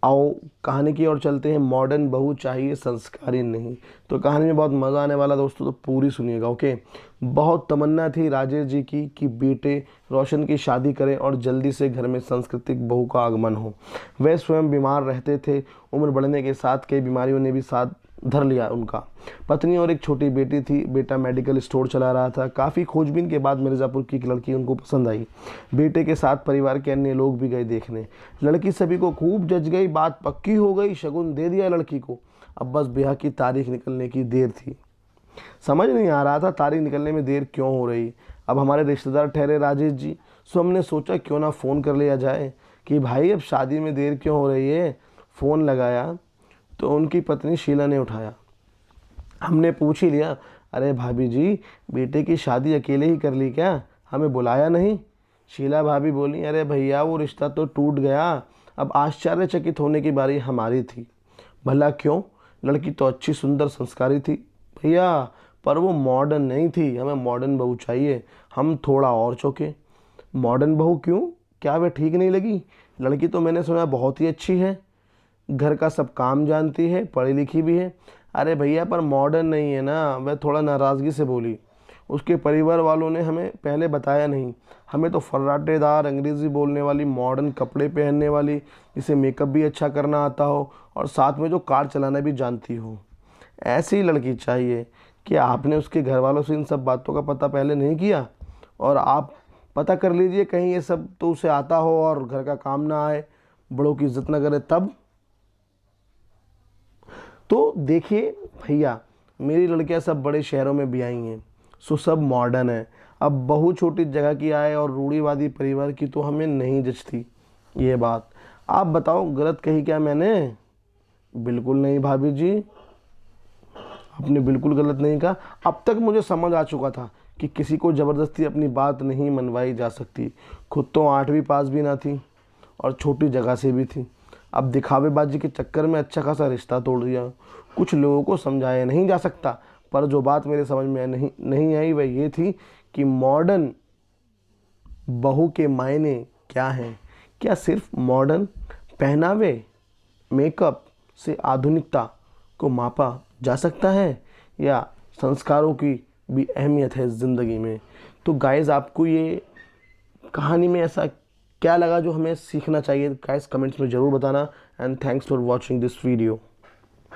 आओ कहानी की ओर चलते हैं। मॉडर्न बहू चाहिए संस्कारी नहीं। तो कहानी में बहुत मज़ा आने वाला दोस्तों, तो पूरी सुनिएगा। ओके। बहुत तमन्ना थी राजेश जी की कि बेटे रोशन की शादी करें और जल्दी से घर में सांस्कृतिक बहू का आगमन हो। वे स्वयं बीमार रहते थे। उम्र बढ़ने के साथ कई बीमारियों ने भी साथ धर लिया उनका। पत्नी और एक छोटी बेटी थी। बेटा मेडिकल स्टोर चला रहा था। काफ़ी खोजबीन के बाद मिर्ज़ापुर की एक लड़की उनको पसंद आई। बेटे के साथ परिवार के अन्य लोग भी गए देखने। लड़की सभी को खूब जच गई। बात पक्की हो गई। शगुन दे दिया लड़की को। अब बस ब्याह की तारीख निकलने की देर थी। समझ नहीं आ रहा था तारीख निकलने में देर क्यों हो रही। अब हमारे रिश्तेदार ठहरे राजेश जी, सो हमने सोचा क्यों ना फ़ोन कर लिया जाए कि भाई अब शादी में देर क्यों हो रही है। फ़ोन लगाया तो उनकी पत्नी शीला ने उठाया। हमने पूछ ही लिया, अरे भाभी जी, बेटे की शादी अकेले ही कर ली क्या, हमें बुलाया नहीं। शीला भाभी बोली, अरे भैया वो रिश्ता तो टूट गया, अब आश्चर्यचकित होने की बारी हमारी थी। भला क्यों? लड़की तो अच्छी सुंदर संस्कारी थी भैया, पर वो मॉडर्न नहीं थी। हमें मॉडर्न बहू चाहिए। हम थोड़ा और चौंके। मॉडर्न बहू क्यों? क्या वे ठीक नहीं लगी? लड़की तो मैंने सुना बहुत ही अच्छी है, घर का सब काम जानती है, पढ़ी लिखी भी है। अरे भैया पर मॉडर्न नहीं है ना, वह थोड़ा नाराज़गी से बोली। उसके परिवार वालों ने हमें पहले बताया नहीं। हमें तो फर्राटेदार अंग्रेज़ी बोलने वाली, मॉडर्न कपड़े पहनने वाली, जिसे मेकअप भी अच्छा करना आता हो और साथ में जो कार चलाना भी जानती हो, ऐसी लड़की चाहिए। कि आपने उसके घर वालों से इन सब बातों का पता पहले नहीं किया? और आप पता कर लीजिए, कहीं ये सब तो उसे आता हो और घर का काम ना आए, बड़ों की इज्जत ना करे तब। तो देखिए भैया, मेरी लड़कियां सब बड़े शहरों में भी आई हैं, सो सब मॉडर्न है। अब बहू छोटी जगह की आए और रूढ़िवादी परिवार की तो हमें नहीं जचती ये बात। आप बताओ गलत कही क्या मैंने? बिल्कुल नहीं भाभी जी, आपने बिल्कुल गलत नहीं कहा। अब तक मुझे समझ आ चुका था कि किसी को ज़बरदस्ती अपनी बात नहीं मनवाई जा सकती। खुद तो 8वीं पास भी ना थी और छोटी जगह से भी थी। अब दिखावेबाजी के चक्कर में अच्छा खासा रिश्ता तोड़ दिया। कुछ लोगों को समझाया नहीं जा सकता, पर जो बात मेरे समझ में नहीं आई वह ये थी कि मॉडर्न बहू के मायने क्या हैं। क्या सिर्फ मॉडर्न पहनावे, मेकअप से आधुनिकता को मापा जा सकता है, या संस्कारों की भी अहमियत है ज़िंदगी में? तो गाइज़, आपको ये कहानी में ऐसा क्या लगा जो हमें सीखना चाहिए? गाइस कमेंट्स में ज़रूर बताना। And thanks for watching this video.